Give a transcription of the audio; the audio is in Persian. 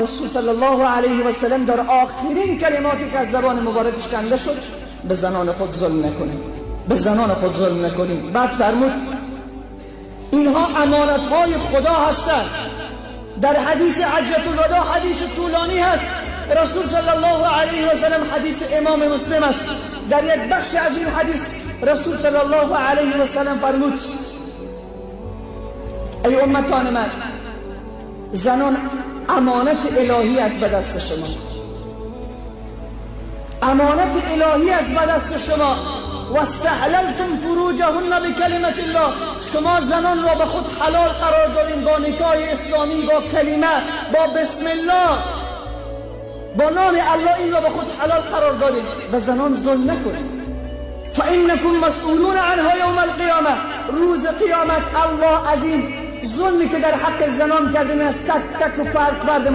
رسول صلی الله علیه و سلم در آخرین کلماتی که از زبان مبارکش کنده شد به زنان خود ظلم نکنیم، به زنان خود ظلم نکنیم. بعد فرمود اینها امانت‌های خدا هستند. در حدیث حجة الوداع، حدیث طولانی هست، رسول صلی الله علیه و سلم، حدیث امام مسلم است، در یک بخش از این حدیث رسول صلی الله علیه و سلم فرمود ای امتان من، زنان امانت الهی است به دست شما، امانت الهی است به دست شما. واستحللتم فروجهن بکلمت الله، شما زنان را به خود حلال قرار دادین با نکاح اسلامی، با کلمه، با بسم الله، با نام الله این را به خود حلال قرار دادین. به زنان ظلم نکنید. فانکم مسئولون عنها یوم القیامه، روز قیامت الله از این ظلمی که در حق زنان کردن است تک تک فرق کرده.